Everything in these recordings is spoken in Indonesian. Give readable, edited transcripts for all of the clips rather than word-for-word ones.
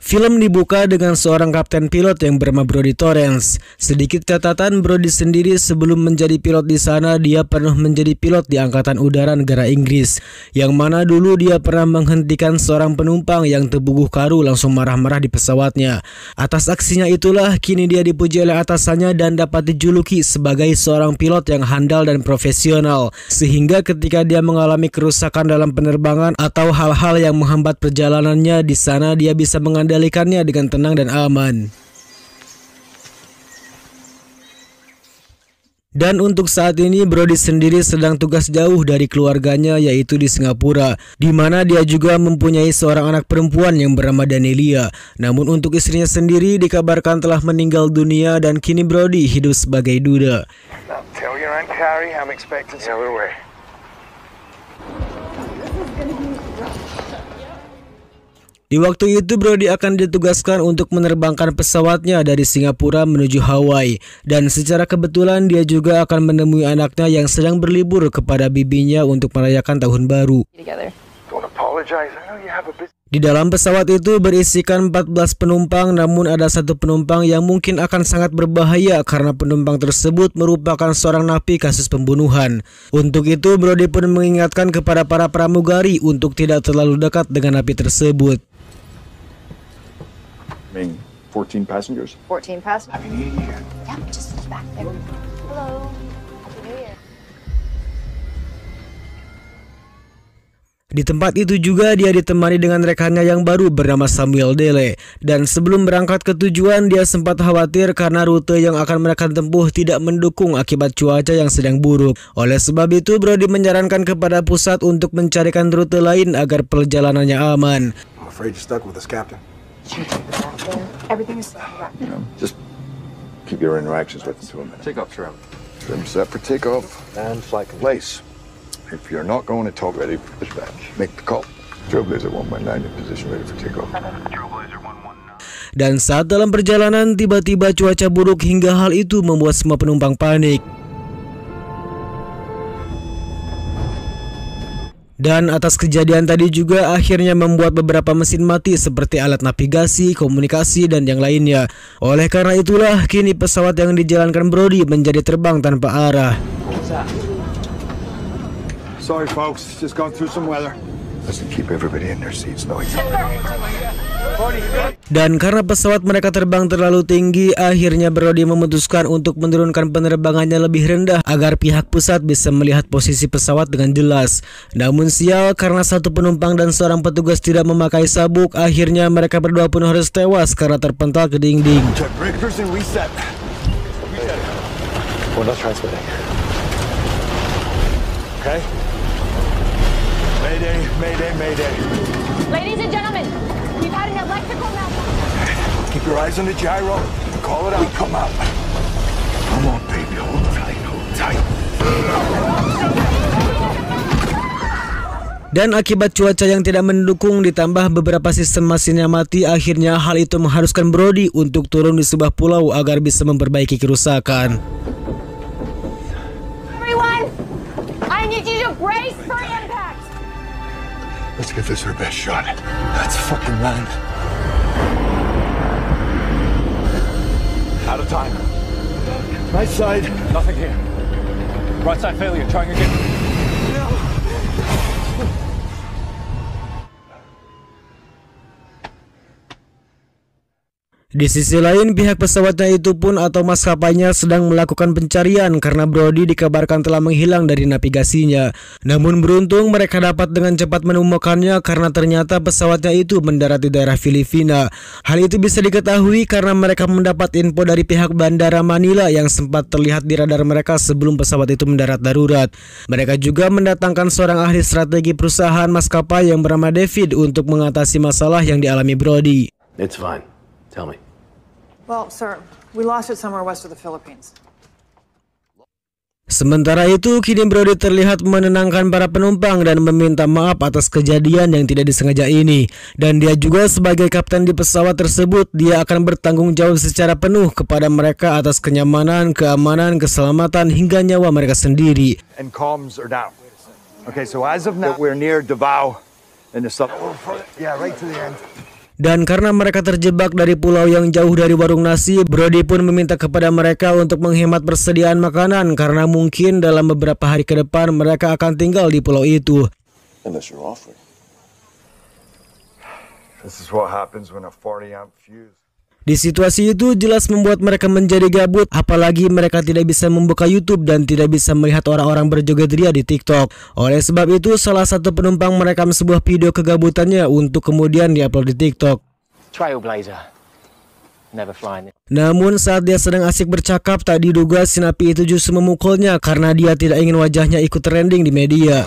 Film dibuka dengan seorang kapten pilot yang bernama Brodie Torrance. Sedikit catatan, Brodie sendiri sebelum menjadi pilot di sana, dia pernah menjadi pilot di Angkatan Udara negara Inggris, yang mana dulu dia pernah menghentikan seorang penumpang yang terbuguh karu langsung marah-marah di pesawatnya. Atas aksinya itulah kini dia dipuji oleh atasannya dan dapat dijuluki sebagai seorang pilot yang handal dan profesional, sehingga ketika dia mengalami kerusakan dalam penerbangan atau hal-hal yang menghambat perjalanannya di sana, dia bisa mengendalikannya dengan tenang dan aman. Dan untuk saat ini Brodie sendiri sedang tugas jauh dari keluarganya, yaitu di Singapura, di mana dia juga mempunyai seorang anak perempuan yang bernama Danelia. Namun untuk istrinya sendiri dikabarkan telah meninggal dunia dan kini Brodie hidup sebagai duda. Di waktu itu Brodie akan ditugaskan untuk menerbangkan pesawatnya dari Singapura menuju Hawaii, dan secara kebetulan dia juga akan menemui anaknya yang sedang berlibur kepada bibinya untuk merayakan tahun baru. Di dalam pesawat itu berisikan 14 penumpang, namun ada satu penumpang yang mungkin akan sangat berbahaya karena penumpang tersebut merupakan seorang napi kasus pembunuhan. Untuk itu Brodie pun mengingatkan kepada para pramugari untuk tidak terlalu dekat dengan napi tersebut. 14 passengers. 14 passengers. Happy New Year. Yeah, just back there. Hello. Happy New Year. Di tempat itu juga dia ditemani dengan rekannya yang baru bernama Samuel Dele. Dan sebelum berangkat ke tujuan, dia sempat khawatir karena rute yang akan mereka tempuh tidak mendukung akibat cuaca yang sedang buruk. Oleh sebab itu Brodie menyarankan kepada pusat untuk mencarikan rute lain agar perjalanannya aman. I'm afraid you're stuck with us, Captain. Everything is Just keep your interactions with them to a minute. Take off trim. Trim set for takeoff and flight place. If you're not going to talk, ready for dispatch. Make the call. Trailblazer 119 in position, ready for takeoff. Trailblazer 119. Dan saat dalam perjalanan tiba-tiba cuaca buruk hingga hal itu membuat semua penumpang panik. Dan atas kejadian tadi juga akhirnya membuat beberapa mesin mati seperti alat navigasi, komunikasi, dan yang lainnya. Oleh karena itulah kini pesawat yang dijalankan Brodie menjadi terbang tanpa arah. Sorry folks, just gone through some weather. Listen, keep everybody in their seats now. Dan karena pesawat mereka terbang terlalu tinggi, akhirnya Brodie memutuskan untuk menurunkan penerbangannya lebih rendah agar pihak pusat bisa melihat posisi pesawat dengan jelas. Namun sial, karena satu penumpang dan seorang petugas tidak memakai sabuk, akhirnya mereka berdua pun harus tewas karena terpental ke dinding. Check breakers and reset. We're not transmitting. Okay? Mayday, mayday, mayday. Ladies and gentlemen, we've had an electrical malfunction. Keep your eyes on the gyro. Call it out. Come up. Come on, baby. Hold tight. Hold tight. Dan akibat cuaca yang tidak mendukung ditambah beberapa sistem mesinnya mati, akhirnya hal itu mengharuskan Brodie untuk turun di sebuah pulau agar bisa memperbaiki kerusakan. Everyone, I need you to brace for impact. Let's give this our best shot. Let's fucking land. Out of time. Right side. Nothing here. Right side failure. Trying again. Di sisi lain, pihak pesawatnya itu pun atau maskapainya sedang melakukan pencarian karena Brodie dikabarkan telah menghilang dari navigasinya. Namun beruntung mereka dapat dengan cepat menemukannya karena ternyata pesawatnya itu mendarat di daerah Filipina. Hal itu bisa diketahui karena mereka mendapat info dari pihak Bandara Manila yang sempat terlihat di radar mereka sebelum pesawat itu mendarat darurat. Mereka juga mendatangkan seorang ahli strategi perusahaan maskapai yang bernama David untuk mengatasi masalah yang dialami Brodie. It's fine. Tell me. Well, sir, we lost it somewhere west of the Philippines. Sementara itu, kini Brodie terlihat menenangkan para penumpang dan meminta maaf atas kejadian yang tidak disengaja ini. Dan dia juga sebagai kapten di pesawat tersebut, dia akan bertanggung jawab secara penuh kepada mereka atas kenyamanan, keamanan, keselamatan, hingga nyawa mereka sendiri. And comms are down. Okay, so as of now, we're near Davao in the south. Yeah, right to the end. Dan karena mereka terjebak dari pulau yang jauh dari warung nasi, Brody pun meminta kepada mereka untuk menghemat persediaan makanan karena mungkin dalam beberapa hari ke depan mereka akan tinggal di pulau itu. Unless you're offering. This is what happens when a 40-amp fuse. Di situasi itu jelas membuat mereka menjadi gabut, apalagi mereka tidak bisa membuka YouTube dan tidak bisa melihat orang-orang berjoget ria di TikTok. Oleh sebab itu, salah satu penumpang merekam sebuah video kegabutannya untuk kemudian diupload di TikTok. Trailblazer. Never flying. Namun saat dia sedang asik bercakap, tak diduga si napi itu justru memukulnya karena dia tidak ingin wajahnya ikut trending di media.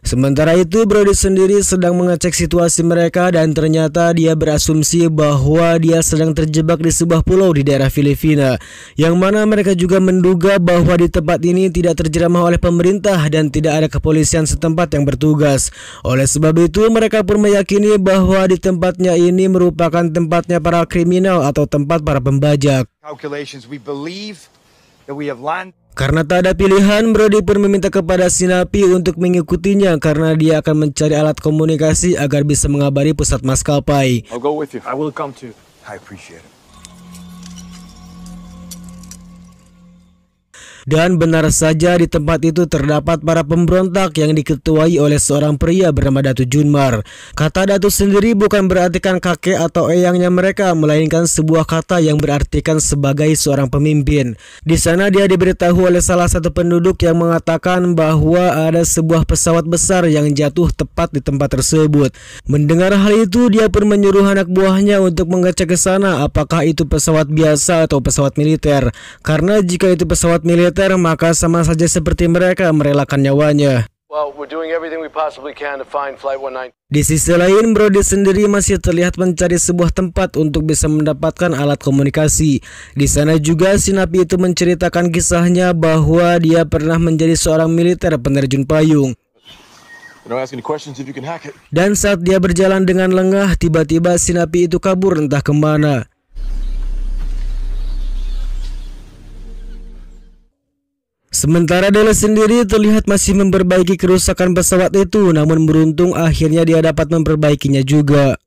Sementara itu, Brody sendiri sedang mengecek situasi mereka dan ternyata dia berasumsi bahwa dia sedang terjebak di sebuah pulau di daerah Filipina, yang mana mereka juga menduga bahwa di tempat ini tidak terjamah oleh pemerintah dan tidak ada kepolisian setempat yang bertugas. Oleh sebab itu, mereka pun meyakini bahwa di tempatnya ini merupakan tempatnya para kriminal atau tempat para pembajak. Calculations, we believe that we have land. Karena tak ada pilihan, Brody pun meminta kepada si napi untuk mengikutinya karena dia akan mencari alat komunikasi agar bisa mengabari pusat maskapai. I'll go with you. I will come too. I appreciate it. Dan benar saja di tempat itu terdapat para pemberontak yang diketuai oleh seorang pria bernama Datu Junmar. Kata Datu sendiri bukan berartikan kakek atau eyangnya mereka, melainkan sebuah kata yang berartikan sebagai seorang pemimpin. Di sana dia diberitahu oleh salah satu penduduk yang mengatakan bahwa ada sebuah pesawat besar yang jatuh tepat di tempat tersebut. Mendengar hal itu, dia pun menyuruh anak buahnya untuk mengecek ke sana apakah itu pesawat biasa atau pesawat militer. Karena jika itu pesawat militer, maka sama saja seperti mereka merelakan nyawanya. Well, we're doing everything we possibly can to find Flight 19. Di sisi lain, Brody sendiri masih terlihat mencari sebuah tempat untuk bisa mendapatkan alat komunikasi. Di sana juga si napi itu menceritakan kisahnya bahwa dia pernah menjadi seorang militer penerjun payung. Dan saat dia berjalan dengan lengah, tiba-tiba si napi itu kabur entah kemana. Sementara Dele sendiri terlihat masih memperbaiki kerusakan pesawat itu, namun beruntung akhirnya dia dapat memperbaikinya juga.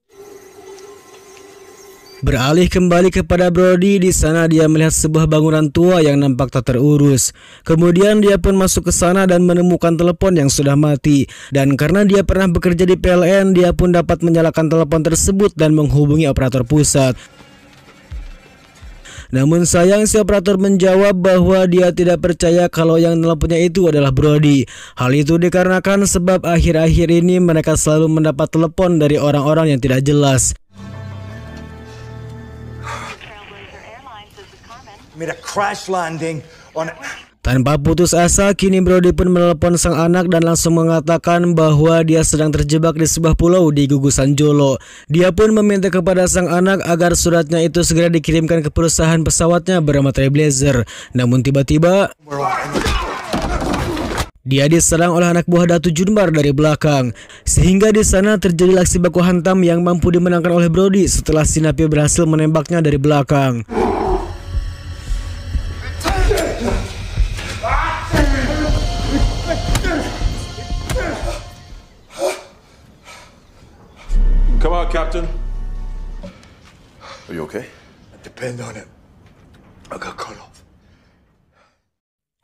Beralih kembali kepada Brody, di sana dia melihat sebuah bangunan tua yang nampak tak terurus. Kemudian dia pun masuk ke sana dan menemukan telepon yang sudah mati. Dan karena dia pernah bekerja di PLN, dia pun dapat menyalakan telepon tersebut dan menghubungi operator pusat. Namun sayang si operator menjawab bahwa dia tidak percaya kalau yang teleponnya itu adalah Brody. Hal itu dikarenakan sebab akhir-akhir ini mereka selalu mendapat telepon dari orang-orang yang tidak jelas. Made a crash landing on. Tanpa putus asa, kini Brody pun menelepon sang anak dan langsung mengatakan bahwa dia sedang terjebak di sebuah pulau di gugusan Jolo. Dia pun meminta kepada sang anak agar suratnya itu segera dikirimkan ke perusahaan pesawatnya bernama Trailblazer. Namun tiba-tiba dia diserang oleh anak buah Datu Junmar dari belakang, sehingga di sana terjadi aksi baku hantam yang mampu dimenangkan oleh Brody setelah si napi berhasil menembaknya dari belakang. Come on, Captain. Are you okay? I depend on it. I got cut off.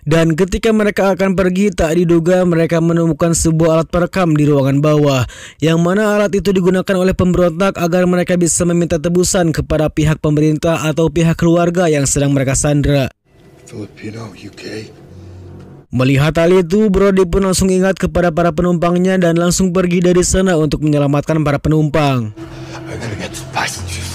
Dan ketika mereka akan pergi, tak diduga mereka menemukan sebuah alat perekam di ruangan bawah, yang mana alat itu digunakan oleh pemberontak agar mereka bisa meminta tebusan kepada pihak pemerintah atau pihak keluarga yang sedang mereka sandra. Filipino, UK. Melihat hal itu, Brody pun langsung ingat kepada para penumpangnya dan langsung pergi dari sana untuk menyelamatkan para penumpang. I'm gonna get the passengers.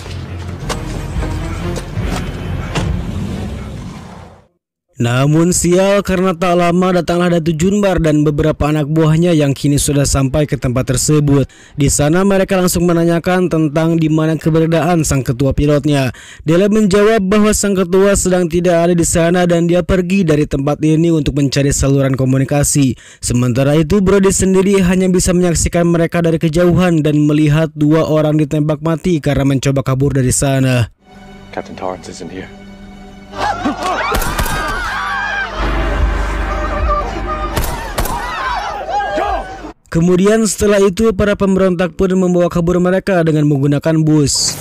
Namun sial, karena tak lama datanglah Datu Junmar dan beberapa anak buahnya yang kini sudah sampai ke tempat tersebut. Di sana mereka langsung menanyakan tentang di mana keberadaan sang ketua pilotnya. Dele menjawab bahwa sang ketua sedang tidak ada di sana dan dia pergi dari tempat ini untuk mencari saluran komunikasi. Sementara itu, Brody sendiri hanya bisa menyaksikan mereka dari kejauhan dan melihat dua orang ditembak mati karena mencoba kabur dari sana. Captain Torrance isn't here. Kemudian setelah itu para pemberontak pun membawa kabur mereka dengan menggunakan bus.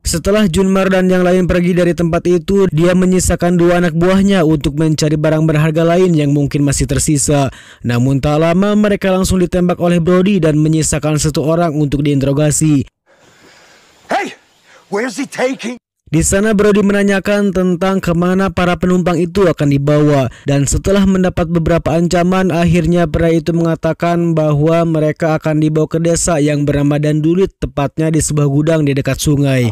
Setelah Junmar dan yang lain pergi dari tempat itu, dia menyisakan 2 anak buahnya untuk mencari barang berharga lain yang mungkin masih tersisa. Namun tak lama mereka langsung ditembak oleh Brody dan menyisakan 1 orang untuk diinterogasi. Hey, where's he taking? Di sana Brody menanyakan tentang kemana para penumpang itu akan dibawa, dan setelah mendapat beberapa ancaman, akhirnya pria itu mengatakan bahwa mereka akan dibawa ke desa yang bernama Dandulit, tepatnya di sebuah gudang di dekat sungai.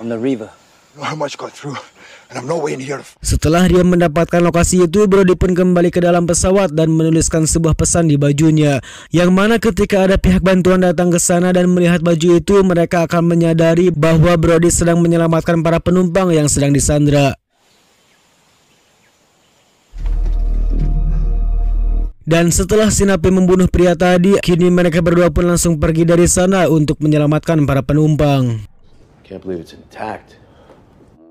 On the river. How much got through? And I'm nowhere near. Setelah dia mendapatkan lokasi itu, Brody pun kembali ke dalam pesawat dan menuliskan sebuah pesan di bajunya, yang mana ketika ada pihak bantuan datang ke sana dan melihat baju itu, mereka akan menyadari bahwa Brody sedang menyelamatkan para penumpang yang sedang disandra. Dan setelah si napi membunuh pria tadi, kini mereka berdua pun langsung pergi dari sana untuk menyelamatkan para penumpang. Can't believe it's intact.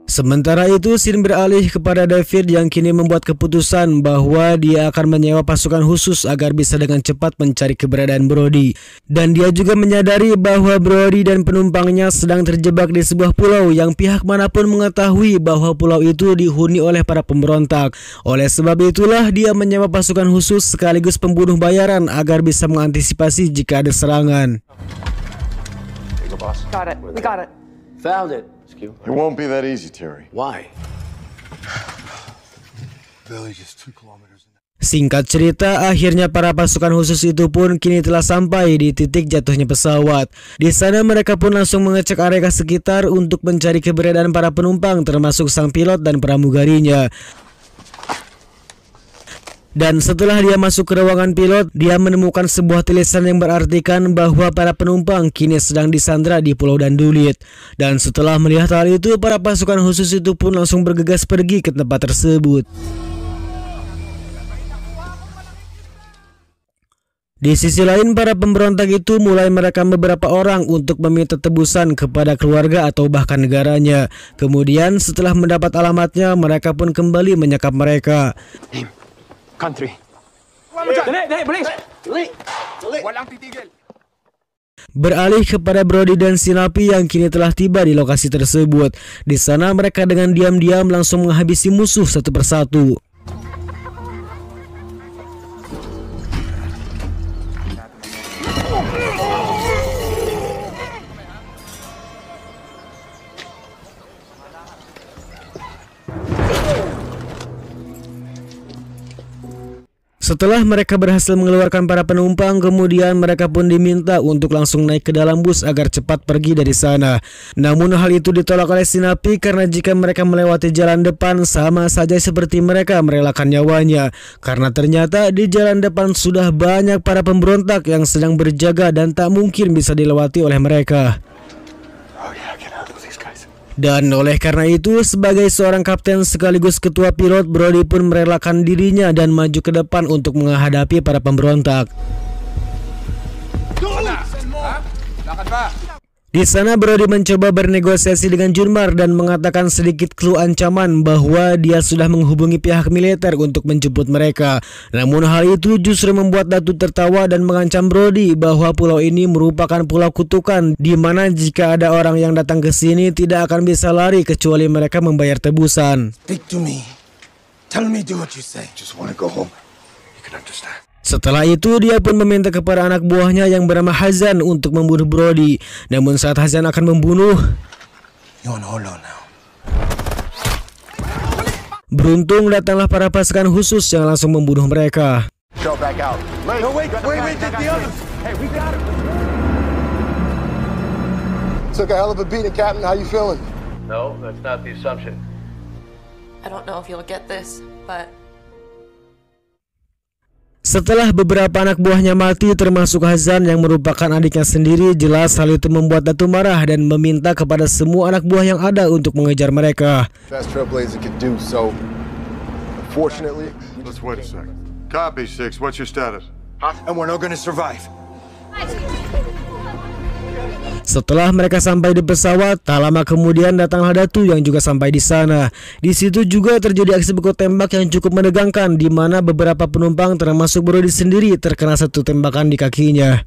Sementara itu, scene beralih kepada David yang kini membuat keputusan bahwa dia akan menyewa pasukan khusus agar bisa dengan cepat mencari keberadaan Brody. Dan dia juga menyadari bahwa Brody dan penumpangnya sedang terjebak di sebuah pulau yang pihak manapun mengetahui bahwa pulau itu dihuni oleh para pemberontak. Oleh sebab itulah dia menyewa pasukan khusus sekaligus pembunuh bayaran agar bisa mengantisipasi jika ada serangan. Got it. We got it. Found it. It won't be that easy, Terry. Why? Village is 2 kilometers. Singkat cerita, akhirnya para pasukan khusus itu pun kini telah sampai di titik jatuhnya pesawat. Di sana mereka pun langsung mengecek area sekitar untuk mencari keberadaan para penumpang, termasuk sang pilot dan pramugarinya. Dan setelah dia masuk ke ruangan pilot, dia menemukan sebuah tulisan yang berartikan bahwa para penumpang kini sedang disandra di Pulau Dandulit. Dan setelah melihat hal itu, para pasukan khusus itu pun langsung bergegas pergi ke tempat tersebut. Di sisi lain, para pemberontak itu mulai merekam beberapa orang untuk meminta tebusan kepada keluarga atau bahkan negaranya. Kemudian setelah mendapat alamatnya, mereka pun kembali menyekap mereka. Country. Beralih kepada Brody dan si napi yang kini telah tiba di lokasi tersebut. Di sana mereka dengan diam-diam langsung menghabisi musuh satu persatu. Setelah mereka berhasil mengeluarkan para penumpang, kemudian mereka pun diminta untuk langsung naik ke dalam bus agar cepat pergi dari sana. Namun hal itu ditolak oleh si napi karena jika mereka melewati jalan depan sama saja seperti mereka merelakan nyawanya. Karena ternyata di jalan depan sudah banyak para pemberontak yang sedang berjaga dan tak mungkin bisa dilewati oleh mereka. Dan oleh karena itu, sebagai seorang kapten sekaligus ketua pilot, Brody pun merelakan dirinya dan maju ke depan untuk menghadapi para pemberontak. Di sana Brody mencoba bernegosiasi dengan Junmar dan mengatakan sedikit clue ancaman bahwa dia sudah menghubungi pihak militer untuk menjemput mereka. Namun hal itu justru membuat Datu tertawa dan mengancam Brody bahwa pulau ini merupakan pulau kutukan, di mana jika ada orang yang datang ke sini tidak akan bisa lari kecuali mereka membayar tebusan. Speak to me. Tell me do what you say. Just want to go home. You can understand. Setelah itu dia pun meminta kepada anak buahnya yang bernama Hazan untuk membunuh Brody. Namun saat Hazan akan membunuh, beruntung datanglah para pasukan khusus yang langsung membunuh mereka. No, wait, the others. Hey, we got it. Took a hell of a beating, Captain. How you feeling? No, that's not the assumption. I don't know if you'll get this, but setelah beberapa anak buahnya mati termasuk Hazan yang merupakan adiknya sendiri, jelas hal itu membuat Datu marah dan meminta kepada semua anak buah yang ada untuk mengejar mereka. Fast Trailblazer can do so. Unfortunately, let's wait a second. Copy, 6. What's your status? And we're not gonna survive. Setelah mereka sampai di pesawat, tak lama kemudian datanglah Datu yang juga sampai di sana. Di situ juga terjadi aksi baku tembak yang cukup menegangkan, di mana beberapa penumpang termasuk Brody sendiri terkena satu tembakan di kakinya.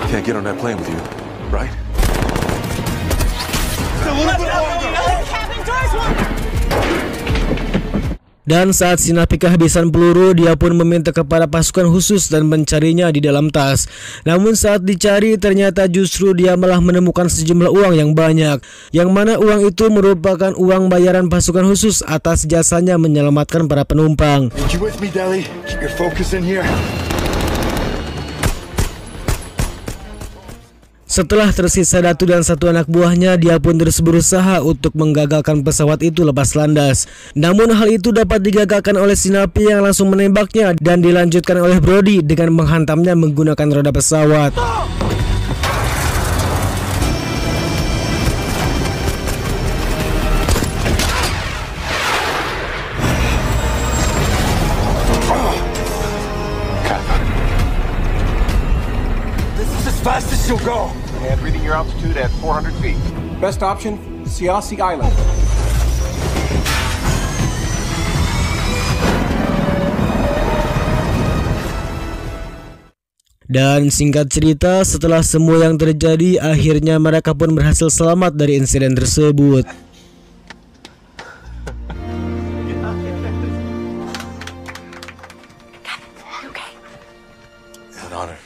Can't get on that plane with you, right? Dan saat si Napi kehabisan peluru, dia pun meminta kepada pasukan khusus dan mencarinya di dalam tas. Namun saat dicari, ternyata justru dia malah menemukan sejumlah uang yang banyak, yang mana uang itu merupakan uang bayaran pasukan khusus atas jasanya menyelamatkan para penumpang. You with me, Deli? Keep your focus in here. Setelah tersisa Datu dan satu anak buahnya, dia pun terus berusaha untuk menggagalkan pesawat itu lepas landas. Namun hal itu dapat digagalkan oleh si Napi yang langsung menembaknya dan dilanjutkan oleh Brody dengan menghantamnya menggunakan roda pesawat. This is as fast as you'll go. And reading your altitude at 400 feet. Best option, Siasi Island. Dan singkat cerita, setelah semua yang terjadi, akhirnya mereka pun berhasil selamat dari insiden tersebut. An honor.